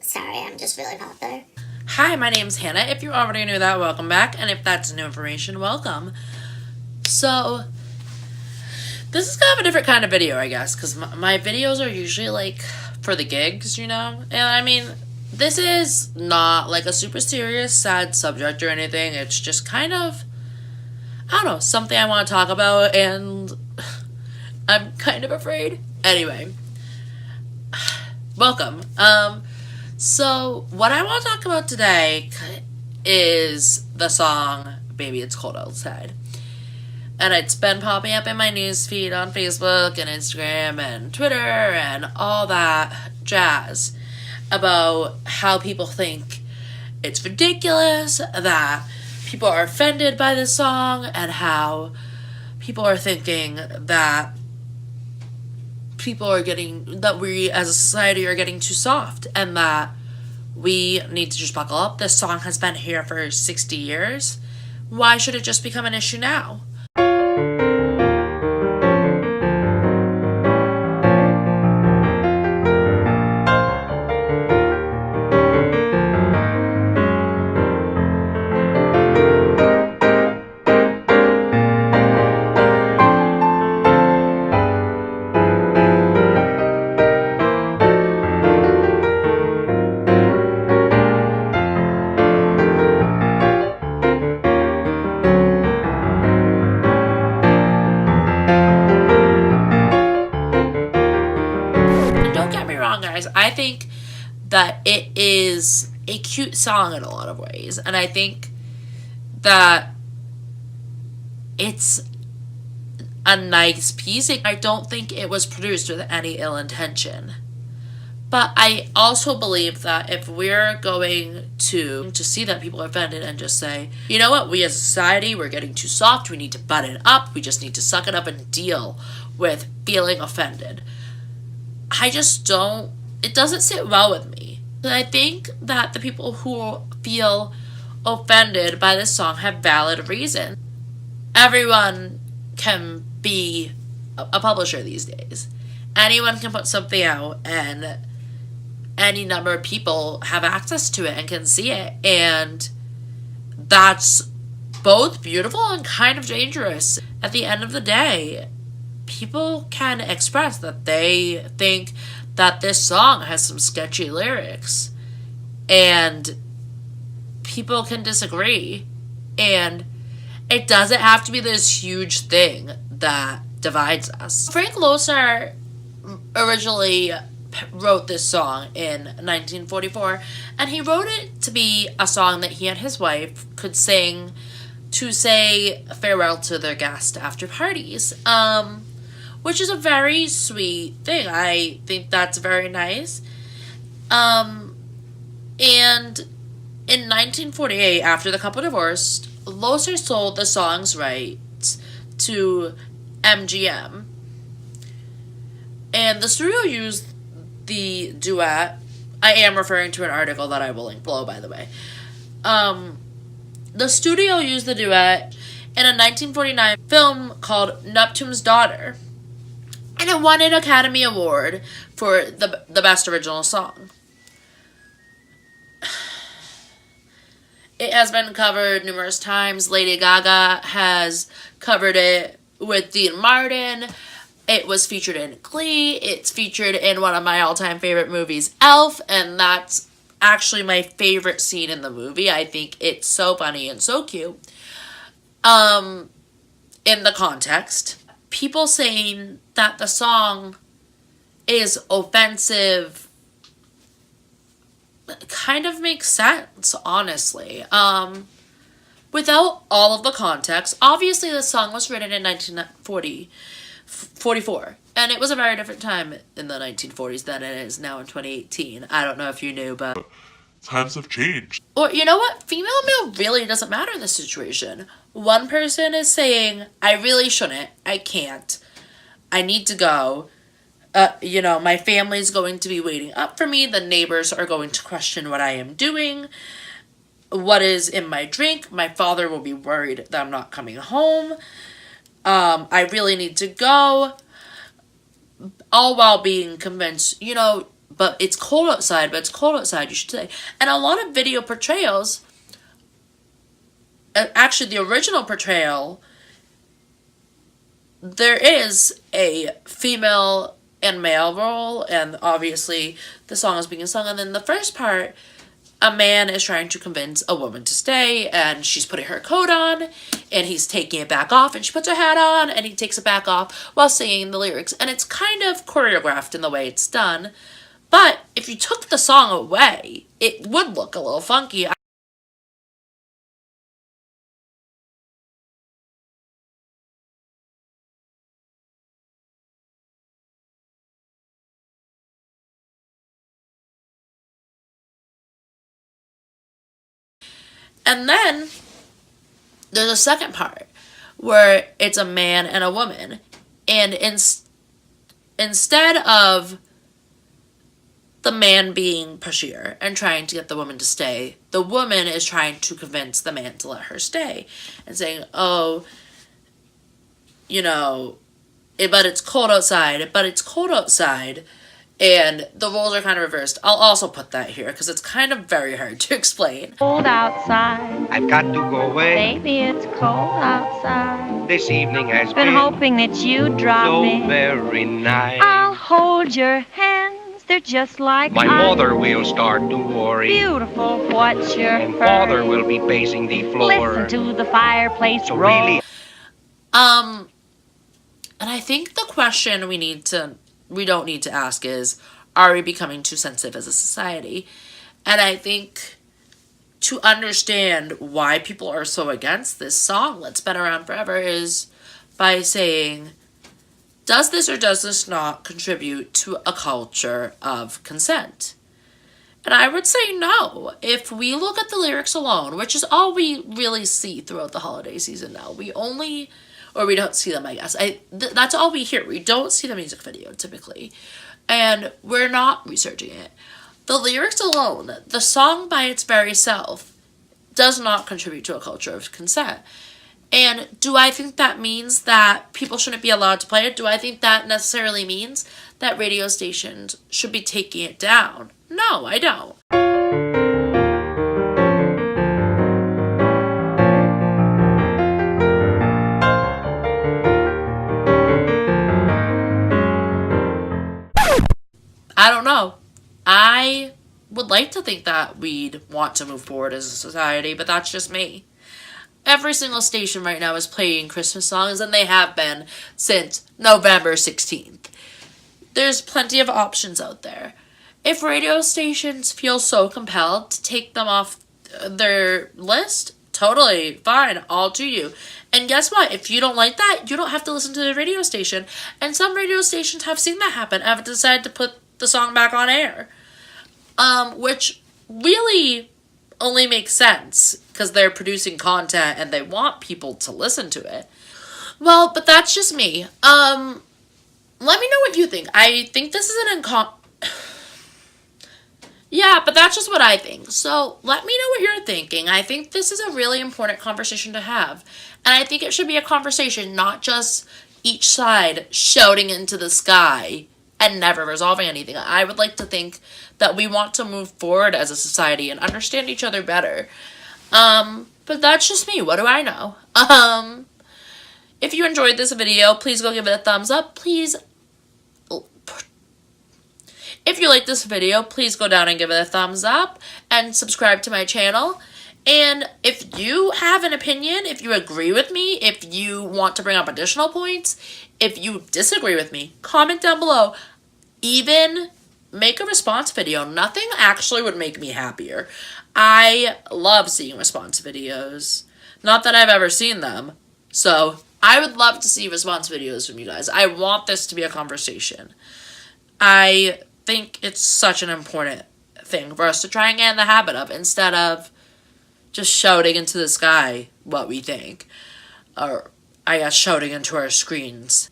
Sorry, I'm just really popular. Hi, my name's Hannah. If you already knew that, welcome back. And if that's new information, welcome. So, this is kind of a different kind of video, I guess, because my videos are usually, like, for the gigs, you know? And, I mean, this is not, like, a super serious, sad subject or anything. It's just kind of, I don't know, something I want to talk about, and I'm kind of afraid. Anyway, welcome. So, what I want to talk about today is the song Baby It's Cold Outside. And it's been popping up in my newsfeed on Facebook and Instagram and Twitter and all that jazz about how people think it's ridiculous, that people are offended by this song, and how people are thinking that that we as a society are getting too soft, and that we need to just buckle up. This song has been here for 60 years. Why should it just become an issue now? Guys, I think that it is a cute song in a lot of ways, and I think that it's a nice piece. I don't think it was produced with any ill intention, but I also believe that if we're going to see that people are offended and just say, you know what, we as a society, we're getting too soft, we need to button it up, we just need to suck it up and deal with feeling offended, it doesn't sit well with me. And I think that the people who feel offended by this song have valid reason. Everyone can be a publisher these days. Anyone can put something out, and any number of people have access to it and can see it. And that's both beautiful and kind of dangerous. At the end of the day, people can express that they think that this song has some sketchy lyrics, and people can disagree, and it doesn't have to be this huge thing that divides us. Frank Loesser originally wrote this song in 1944, and he wrote it to be a song that he and his wife could sing to say farewell to their guest after parties. Which is a very sweet thing. I think that's very nice. And in 1948, after the couple divorced, Loesser sold the song's rights to MGM. And the studio used the duet. I am referring to an article that I will link below, by the way. The studio used the duet in a 1949 film called Neptune's Daughter. And it won an Academy Award for the Best Original Song. It has been covered numerous times. Lady Gaga has covered it with Dean Martin. It was featured in Glee. It's featured in one of my all-time favorite movies, Elf, and that's actually my favorite scene in the movie. I think it's so funny and so cute. In the context, people saying that the song is offensive kind of makes sense, honestly. Without all of the context, obviously the song was written in 1944, and it was a very different time in the 1940s than it is now in 2018. I don't know if you knew, but Times have changed. Or, you know what? Female and male really doesn't matter in this situation. One person is saying, I really shouldn't. I can't. I need to go. My family's going to be waiting up for me. The neighbors are going to question what I am doing. What is in my drink? My father will be worried that I'm not coming home. I really need to go. All while being convinced, but it's cold outside, you should say. And a lot of video portrayals, actually the original portrayal, there is a female and male role, and obviously the song is being sung, and then the first part, a man is trying to convince a woman to stay, and she's putting her coat on, and he's taking it back off, and she puts her hat on, and he takes it back off while singing the lyrics, and it's kind of choreographed in the way it's done, but if you took the song away, it would look a little funky. And then there's a second part where it's a man and a woman, and instead of the man being pushier and trying to get the woman to stay, the woman is trying to convince the man to let her stay and saying, but it's cold outside, and the roles are kind of reversed. I'll also put that here because it's kind of very hard to explain. Cold outside. I've got to go away. Baby, it's cold outside. This evening has Been hoping that you'd drop so in. very nice. I'll hold your hands. They're just like My ice. mother will start to worry. Beautiful, what's your And fur? father will be pacing the floor. Listen to the fireplace So roar. really, And I think the question we don't need to ask is, are we becoming too sensitive as a society? And I think to understand why people are so against this song that's been around forever is by saying, does this or does this not contribute to a culture of consent? And I would say no. If we look at the lyrics alone, which is all we really see throughout the holiday season now, we don't see them, I guess. That's all we hear. We don't see the music video, typically. And we're not researching it. The lyrics alone, the song by its very self, does not contribute to a culture of consent. And do I think that means that people shouldn't be allowed to play it? Do I think that necessarily means that radio stations should be taking it down? No, I don't. I don't know. I would like to think that we'd want to move forward as a society, but that's just me. Every single station right now is playing Christmas songs, and they have been since November 16th. There's plenty of options out there. If radio stations feel so compelled to take them off their list, totally fine, all to you. And guess what? If you don't like that, you don't have to listen to the radio station. And some radio stations have seen that happen and have decided to put the song back on air. Which really only makes sense because they're producing content and they want people to listen to it. Well, but that's just me. Let me know what you think. I think this is an Yeah, but that's just what I think. So let me know what you're thinking. I think this is a really important conversation to have. And I think it should be a conversation, not just each side shouting into the sky and never resolving anything. I would like to think that we want to move forward as a society and understand each other better. But that's just me. What do I know? If you enjoyed this video, please go give it a thumbs up. If you like this video, please go down and give it a thumbs up and subscribe to my channel. And if you have an opinion, if you agree with me, if you want to bring up additional points, if you disagree with me, comment down below. Even make a response video. Nothing actually would make me happier. I love seeing response videos. Not that I've ever seen them. So I would love to see response videos from you guys. I want this to be a conversation. I think it's such an important thing for us to try and get in the habit of, instead of just shouting into the sky what we think. Or, I guess, shouting into our screens.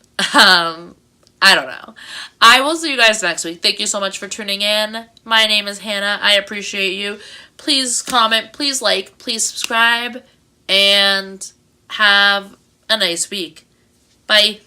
I don't know. I will see you guys next week. Thank you so much for tuning in. My name is Hannah. I appreciate you. Please comment, please like, please subscribe, and have a nice week. Bye.